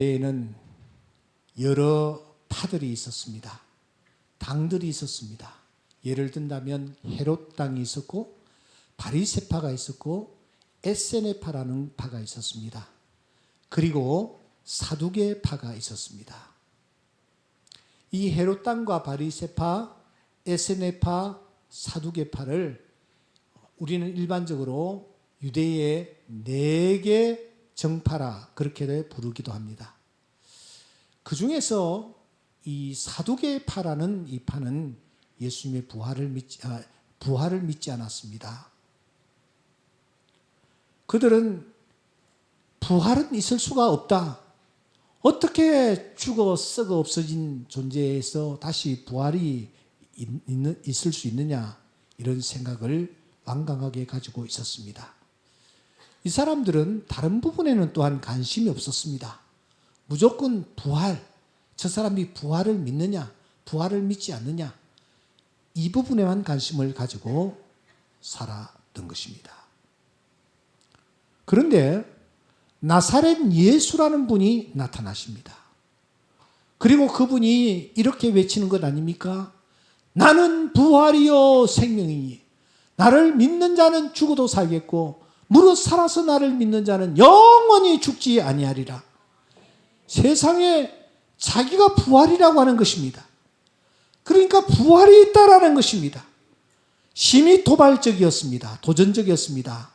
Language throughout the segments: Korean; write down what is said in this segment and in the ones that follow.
에는 여러 파들이 있었습니다. 당들이 있었습니다. 예를 든다면 헤롯 당이 있었고 바리새파가 있었고 에세네파라는 파가 있었습니다. 그리고 사두개파가 있었습니다. 이 헤롯 당과 바리새파, 에세네파, 사두개파를 우리는 일반적으로 유대의 4개 정파라 그렇게 부르기도 합니다. 그 중에서 이 사두개파라는 이 파는 예수님의 부활을 믿지 않았습니다. 그들은 부활은 있을 수가 없다. 어떻게 죽어 썩어 없어진 존재에서 다시 부활이 있을 수 있느냐, 이런 생각을 완강하게 가지고 있었습니다. 이 사람들은 다른 부분에는 또한 관심이 없었습니다. 무조건 부활, 저 사람이 부활을 믿느냐, 부활을 믿지 않느냐, 이 부분에만 관심을 가지고 살았던 것입니다. 그런데 나사렛 예수라는 분이 나타나십니다. 그리고 그분이 이렇게 외치는 것 아닙니까? 나는 부활이요 생명이니 나를 믿는 자는 죽어도 살겠고 무릇 살아서 나를 믿는 자는 영원히 죽지 아니하리라. 세상에 자기가 부활이라고 하는 것입니다. 그러니까 부활이 있다라는 것입니다. 심히 도발적이었습니다. 도전적이었습니다.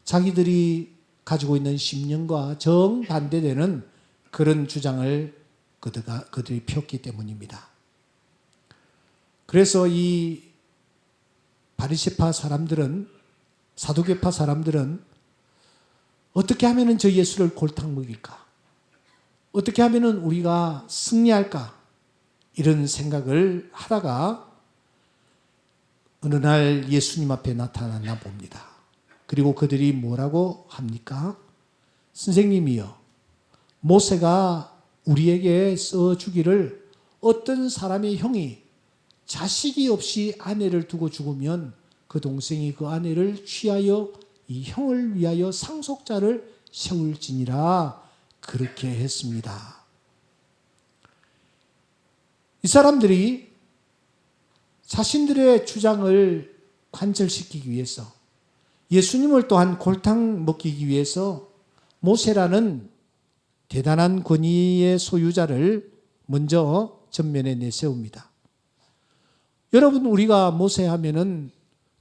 자기들이 가지고 있는 신념과 정반대되는 그런 주장을 그들이 폈기 때문입니다. 그래서 이 바리새파 사람들은, 사두개파 사람들은 어떻게 하면 저 예수를 골탕 먹일까? 어떻게 하면 우리가 승리할까? 이런 생각을 하다가 어느 날 예수님 앞에 나타났나 봅니다. 그리고 그들이 뭐라고 합니까? 선생님이요, 모세가 우리에게 써주기를 어떤 사람의 형이 자식이 없이 아내를 두고 죽으면 그 동생이 그 아내를 취하여 이 형을 위하여 상속자를 세울지니라, 그렇게 했습니다. 이 사람들이 자신들의 주장을 관철시키기 위해서, 예수님을 또한 골탕 먹이기 위해서 모세라는 대단한 권위의 소유자를 먼저 전면에 내세웁니다. 여러분, 우리가 모세 하면은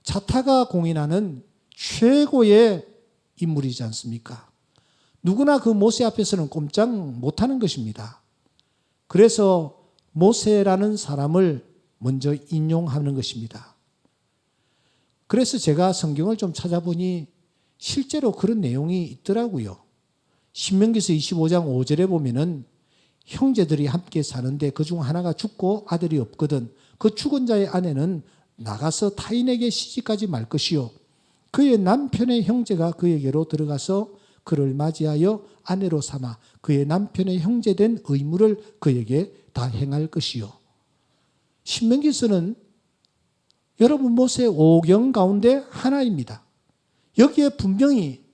자타가 공인하는 최고의 인물이지 않습니까? 누구나 그 모세 앞에서는 꼼짝 못하는 것입니다. 그래서 모세라는 사람을 먼저 인용하는 것입니다. 그래서 제가 성경을 좀 찾아보니 실제로 그런 내용이 있더라고요. 신명기서 25장 5절에 보면은 형제들이 함께 사는데 그중 하나가 죽고 아들이 없거든 그 죽은 자의 아내는 나가서 타인에게 시집가지 말 것이요 그의 남편의 형제가 그에게로 들어가서 그를 맞이하여 아내로 삼아 그의 남편의 형제된 의무를 그에게 다 행할 것이요. 신명기서는 여러분 모세 5경 가운데 하나입니다. 여기에 분명히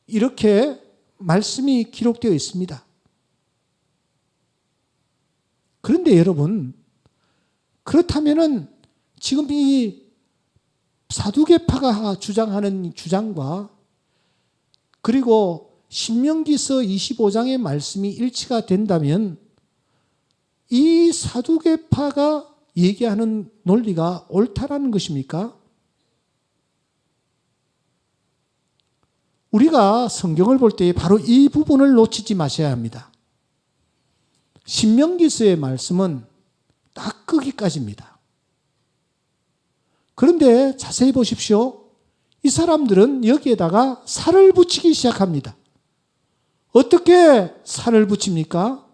이렇게 말씀이 기록되어 있습니다. 그런데 여러분, 그렇다면은 지금 이 사두개파가 주장하는 주장과 그리고 신명기서 25장의 말씀이 일치가 된다면 이 사두개파가 얘기하는 논리가 옳다라는 것입니까? 우리가 성경을 볼 때 바로 이 부분을 놓치지 마셔야 합니다. 신명기서의 말씀은 딱 거기까지입니다. 그런데 자세히 보십시오. 이 사람들은 여기에다가 살을 붙이기 시작합니다. 어떻게 살을 붙입니까?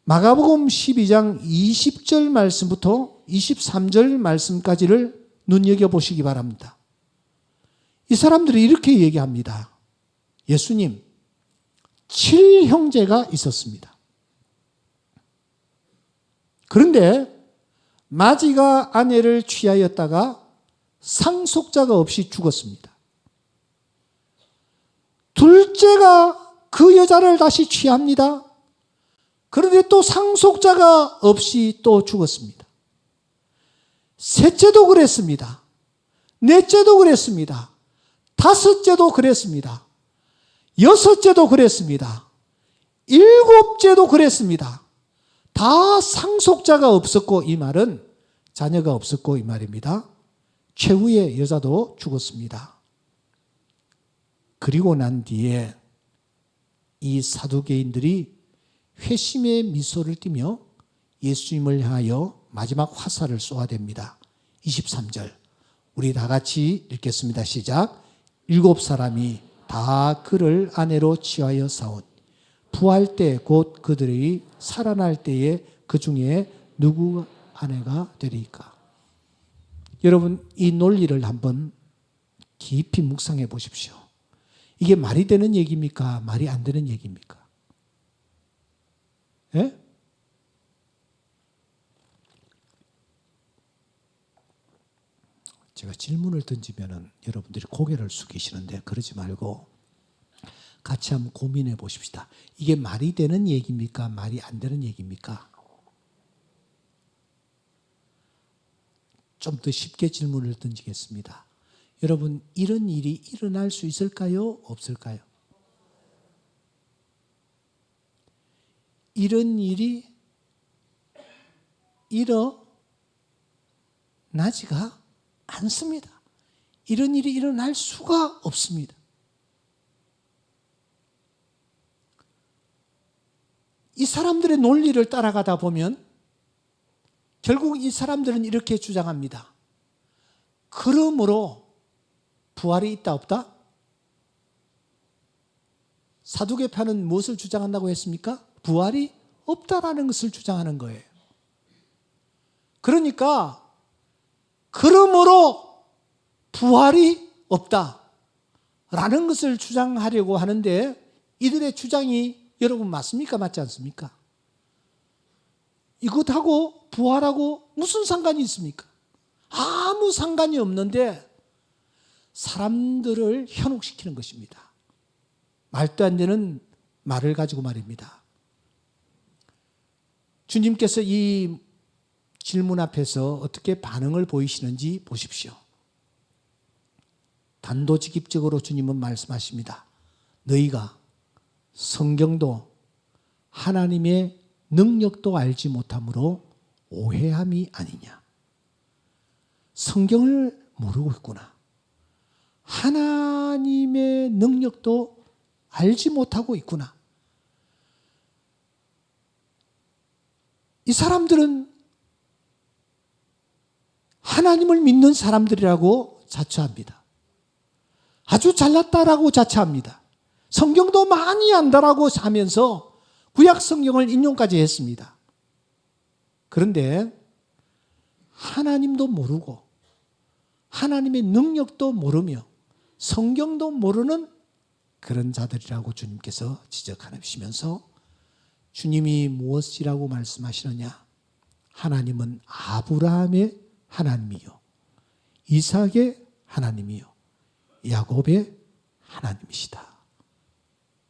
마가복음 12장 20절 말씀부터 23절 말씀까지를 눈여겨보시기 바랍니다. 이 사람들이 이렇게 얘기합니다. 예수님, 7형제가 있었습니다. 그런데 마지가 아내를 취하였다가 상속자가 없이 죽었습니다. 둘째가 그 여자를 다시 취합니다. 그런데 또 상속자가 없이 또 죽었습니다. 셋째도 그랬습니다. 넷째도 그랬습니다. 다섯째도 그랬습니다. 여섯째도 그랬습니다. 일곱째도 그랬습니다. 다 상속자가 없었고, 이 말은 자녀가 없었고 이 말입니다. 최후의 여자도 죽었습니다. 그리고 난 뒤에 이 사두개인들이 회심의 미소를 띠며 예수님을 향하여 마지막 화살을 쏘아댑니다. 23절 우리 다 같이 읽겠습니다. 시작. 7사람이 다 그를 아내로 취하여 싸운 부활 때 곧 그들이 살아날 때에 그 중에 누구 아내가 되리까? 여러분, 이 논리를 한번 깊이 묵상해 보십시오. 이게 말이 되는 얘기입니까? 말이 안 되는 얘기입니까? 예? 제가 질문을 던지면은 여러분들이 고개를 숙이시는데 그러지 말고 같이 한번 고민해 보십시다. 이게 말이 되는 얘기입니까? 말이 안 되는 얘기입니까? 좀 더 쉽게 질문을 던지겠습니다. 여러분, 이런 일이 일어날 수 있을까요? 없을까요? 이런 일이 일어나지가 않습니다. 이런 일이 일어날 수가 없습니다. 이 사람들의 논리를 따라가다 보면 결국 이 사람들은 이렇게 주장합니다. 그러므로 부활이 있다 없다? 사두개파는 무엇을 주장한다고 했습니까? 부활이 없다라는 것을 주장하는 거예요. 그러니까 그러므로 부활이 없다라는 것을 주장하려고 하는데 이들의 주장이 여러분 맞습니까? 맞지 않습니까? 이것하고 부활하고 무슨 상관이 있습니까? 아무 상관이 없는데 사람들을 현혹시키는 것입니다. 말도 안 되는 말을 가지고 말입니다. 주님께서 이 질문 앞에서 어떻게 반응을 보이시는지 보십시오. 단도직입적으로 주님은 말씀하십니다. 너희가 성경도 하나님의 능력도 알지 못함으로 오해함이 아니냐. 성경을 모르고 있구나. 하나님의 능력도 알지 못하고 있구나. 이 사람들은 하나님을 믿는 사람들이라고 자처합니다. 아주 잘났다라고 자처합니다. 성경도 많이 안다라고 하면서 구약 성경을 인용까지 했습니다. 그런데 하나님도 모르고 하나님의 능력도 모르며 성경도 모르는 그런 자들이라고 주님께서 지적하시면서 주님이 무엇이라고 말씀하시느냐? 하나님은 아브라함의 하나님이요, 이삭의 하나님이요, 야곱의 하나님이시다.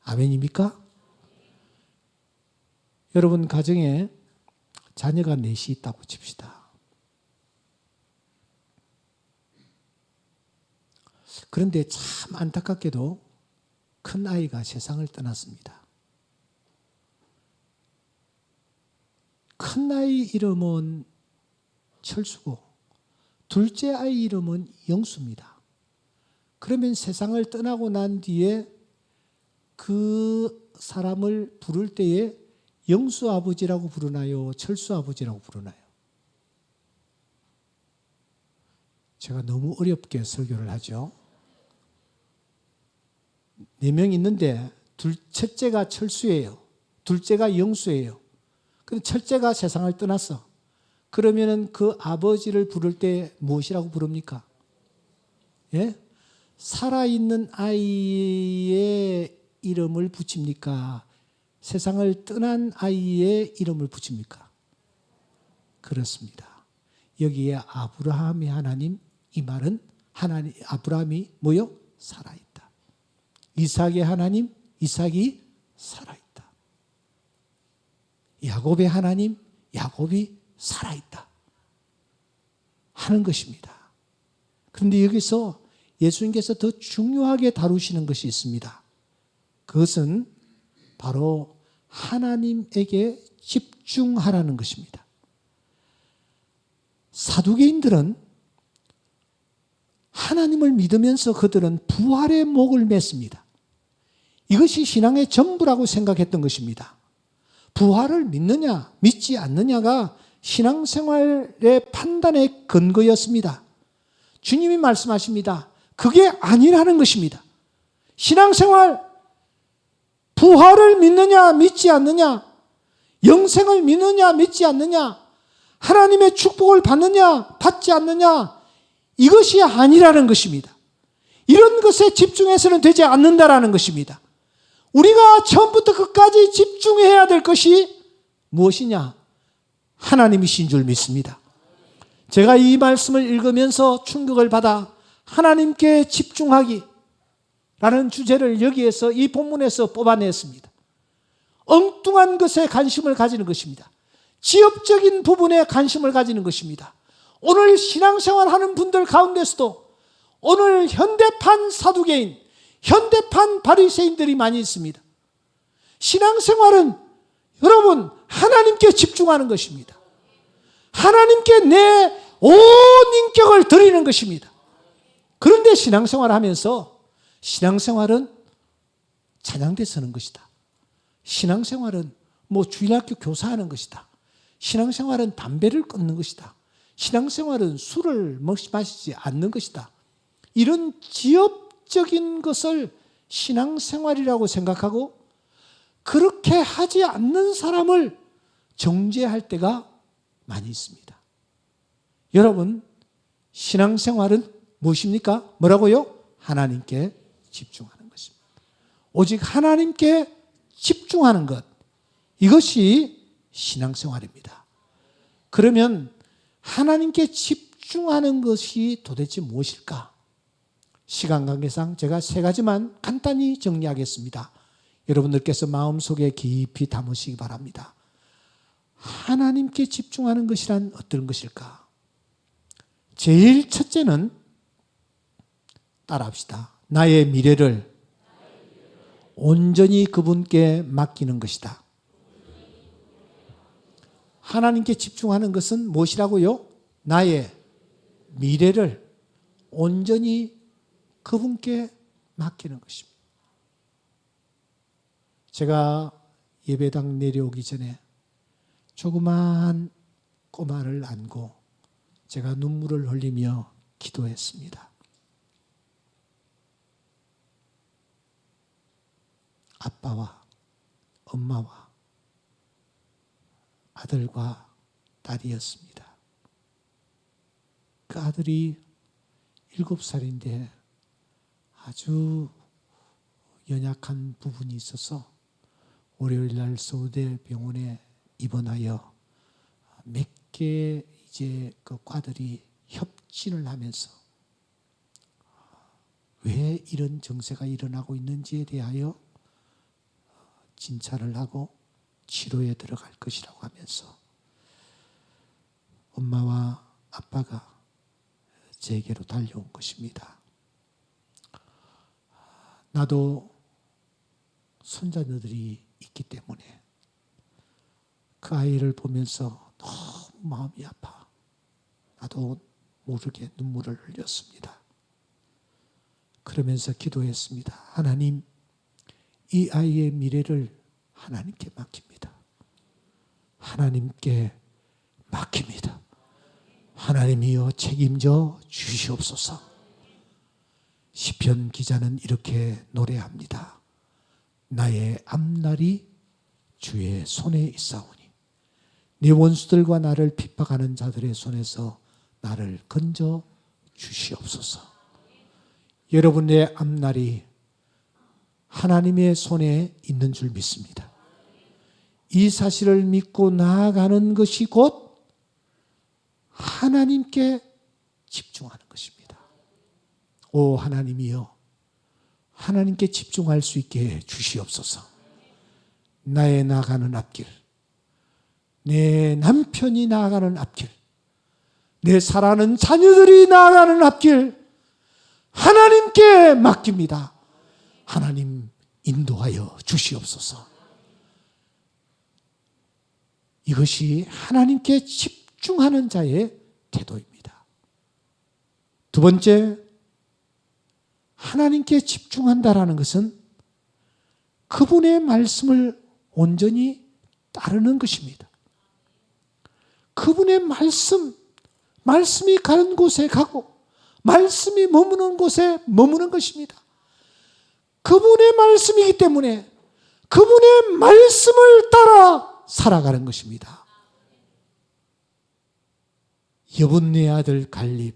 아멘입니까? 여러분 가정에 자녀가 넷이 있다고 칩시다. 그런데 참 안타깝게도 큰 아이가 세상을 떠났습니다. 큰 아이 이름은 철수고 둘째 아이 이름은 영수입니다. 그러면 세상을 떠나고 난 뒤에 그 사람을 부를 때에 영수 아버지라고 부르나요? 철수 아버지라고 부르나요? 제가 너무 어렵게 설교를 하죠. 4명 있는데 첫째가 철수예요. 둘째가 영수예요. 근데 첫째가 세상을 떠났어. 그러면은 그 아버지를 부를 때 무엇이라고 부릅니까? 예? 살아있는 아이의 이름을 붙입니까? 세상을 떠난 아이의 이름을 붙입니까? 그렇습니다. 여기에 아브라함이 하나님, 이 말은 아브라함이 뭐요? 살아있다. 이삭의 하나님, 이삭이 살아있다. 야곱의 하나님, 야곱이 살아있다 하는 것입니다. 그런데 여기서 예수님께서 더 중요하게 다루시는 것이 있습니다. 그것은 바로 하나님에게 집중하라는 것입니다. 사두개인들은 하나님을 믿으면서 그들은 부활의 목을 맸습니다. 이것이 신앙의 전부라고 생각했던 것입니다. 부활을 믿느냐 믿지 않느냐가 신앙생활의 판단의 근거였습니다. 주님이 말씀하십니다. 그게 아니라는 것입니다. 신앙생활, 부활을 믿느냐 믿지 않느냐, 영생을 믿느냐 믿지 않느냐, 하나님의 축복을 받느냐 받지 않느냐, 이것이 아니라는 것입니다. 이런 것에 집중해서는 되지 않는다라는 것입니다. 우리가 처음부터 끝까지 집중해야 될 것이 무엇이냐? 하나님이신 줄 믿습니다. 제가 이 말씀을 읽으면서 충격을 받아 하나님께 집중하기 라는 주제를 여기에서 이 본문에서 뽑아냈습니다. 엉뚱한 것에 관심을 가지는 것입니다. 지엽적인 부분에 관심을 가지는 것입니다. 오늘 신앙생활 하는 분들 가운데서도 오늘 현대판 사두개인, 현대판 바리새인들이 많이 있습니다. 신앙생활은 여러분 하나님께 집중하는 것입니다. 하나님께 내 온 인격을 드리는 것입니다. 그런데 신앙생활을 하면서 신앙생활은 찬양대 서는 것이다. 신앙생활은 주일학교 교사하는 것이다. 신앙생활은 담배를 끊는 것이다. 신앙생활은 술을 마시지 않는 것이다. 이런 지엽적인 것을 신앙생활이라고 생각하고 그렇게 하지 않는 사람을 정죄할 때가 많이 있습니다. 여러분, 신앙생활은 무엇입니까? 뭐라고요? 하나님께 집중하는 것입니다. 오직 하나님께 집중하는 것, 이것이 신앙생활입니다. 그러면 하나님께 집중하는 것이 도대체 무엇일까? 시간 관계상 제가 3가지만 간단히 정리하겠습니다. 여러분들께서 마음속에 깊이 담으시기 바랍니다. 하나님께 집중하는 것이란 어떤 것일까? 제일 첫째는 따라합시다. 나의 미래를 온전히 그분께 맡기는 것이다. 하나님께 집중하는 것은 무엇이라고요? 나의 미래를 온전히 그분께 맡기는 것입니다. 제가 예배당 내려오기 전에 조그마한 꼬마를 안고 제가 눈물을 흘리며 기도했습니다. 아빠와 엄마와 아들과 딸이었습니다. 그 아들이 7살인데 아주 연약한 부분이 있어서 월요일날 서울대 병원에 입원하여 몇 개 이제 그 과들이 협진을 하면서 왜 이런 정세가 일어나고 있는지에 대하여 진찰을 하고 치료에 들어갈 것이라고 하면서 엄마와 아빠가 제게로 달려온 것입니다. 나도 손자녀들이 있기 때문에 그 아이를 보면서 너무 마음이 아파. 나도 모르게 눈물을 흘렸습니다. 그러면서 기도했습니다. 하나님, 이 아이의 미래를 하나님께 맡깁니다. 하나님께 맡깁니다. 하나님이여 책임져 주시옵소서. 시편 기자는 이렇게 노래합니다. 나의 앞날이 주의 손에 있사오니 네 원수들과 나를 핍박하는 자들의 손에서 나를 건져 주시옵소서. 여러분의 앞날이 하나님의 손에 있는 줄 믿습니다. 이 사실을 믿고 나아가는 것이 곧 하나님께 집중하는 것입니다. 오 하나님이여, 하나님께 집중할 수 있게 해 주시옵소서. 나의 나아가는 앞길, 내 남편이 나아가는 앞길, 내 사랑하는 자녀들이 나아가는 앞길, 하나님께 맡깁니다. 하나님 인도하여 주시옵소서. 이것이 하나님께 집중하는 자의 태도입니다. 두 번째, 하나님께 집중한다라는 것은 그분의 말씀을 온전히 따르는 것입니다. 그분의 말씀이 가는 곳에 가고 말씀이 머무는 곳에 머무는 것입니다. 그분의 말씀이기 때문에 그분의 말씀을 따라 살아가는 것입니다. 여분네 아들 갈렙,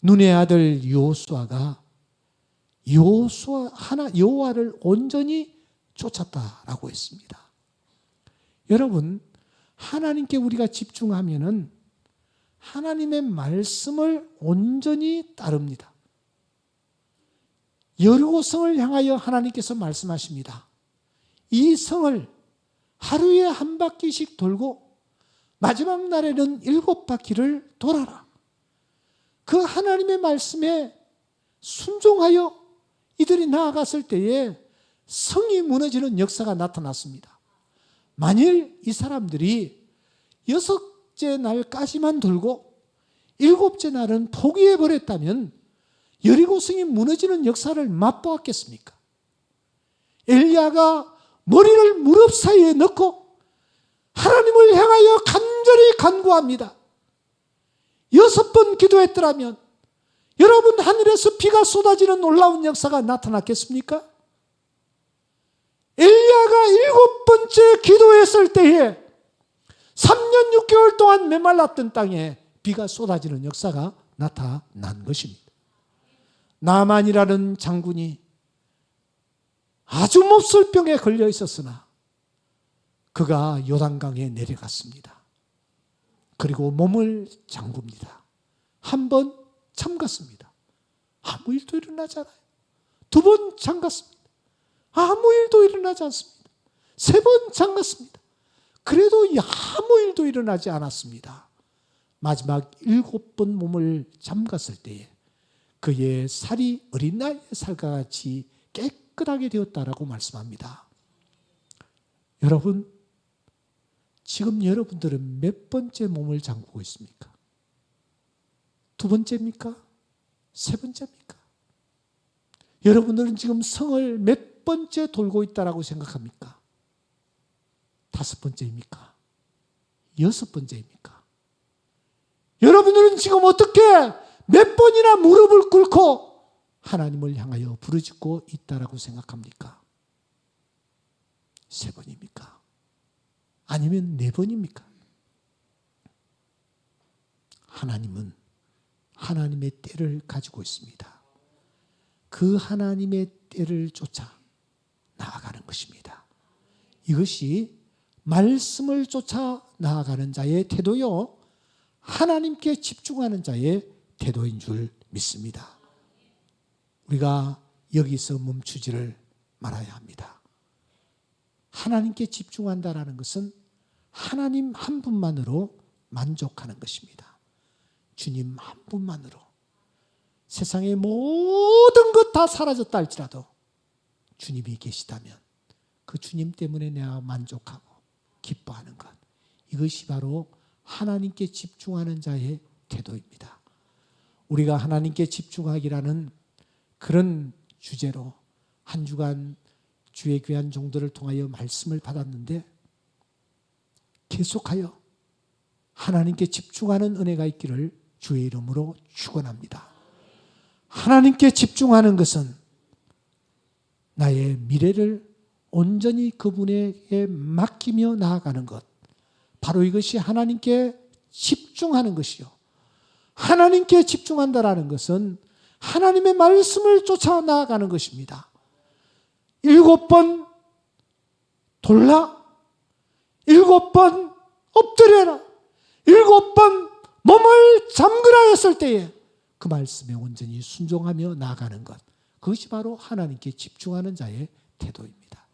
눈의 아들 여호수아가 여호와를 온전히 쫓았다라고 했습니다. 여러분, 하나님께 우리가 집중하면은 하나님의 말씀을 온전히 따릅니다. 여리고성을 향하여 하나님께서 말씀하십니다. 이 성을 하루에 한 바퀴씩 돌고 마지막 날에는 7바퀴를 돌아라. 그 하나님의 말씀에 순종하여 이들이 나아갔을 때에 성이 무너지는 역사가 나타났습니다. 만일 이 사람들이 6째 날까지만 돌고 7째 날은 포기해버렸다면 여리고성이 무너지는 역사를 맛보았겠습니까? 엘리야가 머리를 무릎 사이에 넣고 하나님을 향하여 간절히 간구합니다. 6번 기도했더라면 여러분, 하늘에서 비가 쏟아지는 놀라운 역사가 나타났겠습니까? 엘리야가 7번째 기도했을 때에 3년 6개월 동안 메말랐던 땅에 비가 쏟아지는 역사가 나타난 것입니다. 나만이라는 장군이 아주 몹쓸 병에 걸려 있었으나 그가 요단강에 내려갔습니다. 그리고 몸을 잠굽니다. 한 번 잠갔습니다. 아무 일도 일어나지 않아요. 2번 잠갔습니다. 아무 일도 일어나지 않습니다. 3번 잠갔습니다. 그래도 아무 일도 일어나지 않았습니다. 마지막 7번 몸을 잠갔을 때에 그의 살이 어린 나이의 살과 같이 깨끗하게 되었다라고 말씀합니다. 여러분, 지금 여러분들은 몇 번째 몸을 잠그고 있습니까? 2번째입니까? 3번째입니까? 여러분들은 지금 성을 몇 번째 돌고 있다라고 생각합니까? 5번째입니까? 6번째입니까? 여러분들은 지금 어떻게 몇 번이나 무릎을 꿇고 하나님을 향하여 부르짖고 있다라고 생각합니까? 3번입니까? 아니면 4번입니까? 하나님은 하나님의 때를 가지고 있습니다. 그 하나님의 때를 쫓아 나아가는 것입니다. 이것이 말씀을 쫓아 나아가는 자의 태도요, 하나님께 집중하는 자의 태도인 줄 믿습니다. 우리가 여기서 멈추지를 말아야 합니다. 하나님께 집중한다라는 것은 하나님 한 분만으로 만족하는 것입니다. 주님 한 분만으로. 세상의 모든 것 다 사라졌다 할지라도 주님이 계시다면 그 주님 때문에 내가 만족하고 기뻐하는 것, 이것이 바로 하나님께 집중하는 자의 태도입니다. 우리가 하나님께 집중하기라는 그런 주제로 한 주간 주의 귀한 종들을 통하여 말씀을 받았는데, 계속하여 하나님께 집중하는 은혜가 있기를 주의 이름으로 축원합니다. 하나님께 집중하는 것은 나의 미래를 온전히 그분에게 맡기며 나아가는 것, 바로 이것이 하나님께 집중하는 것이요, 하나님께 집중한다라는 것은 하나님의 말씀을 쫓아 나아가는 것입니다. 7번 돌라, 7번 엎드려라, 7번 몸을 잠그라 했을 때에 그 말씀에 온전히 순종하며 나아가는 것, 그것이 바로 하나님께 집중하는 자의 태도입니다.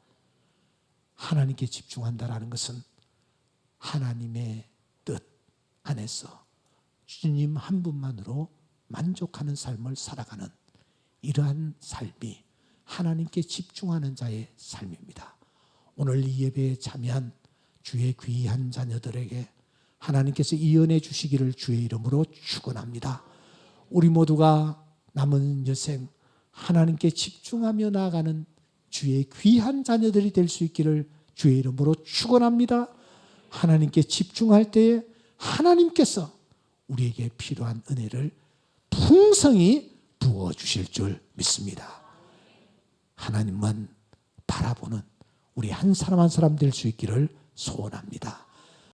하나님께 집중한다라는 것은 하나님의 뜻 안에서 주님 한 분만으로 만족하는 삶을 살아가는 이러한 삶이 하나님께 집중하는 자의 삶입니다. 오늘 이 예배에 참여한 주의 귀한 자녀들에게 하나님께서 이 은혜 주시기를 주의 이름으로 축원합니다. 우리 모두가 남은 여생 하나님께 집중하며 나아가는 주의 귀한 자녀들이 될 수 있기를 주의 이름으로 축원합니다. 하나님께 집중할 때에 하나님께서 우리에게 필요한 은혜를 풍성히 부어주실 줄 믿습니다. 하나님만 바라보는 우리 한 사람 한 사람 될 수 있기를 소원합니다.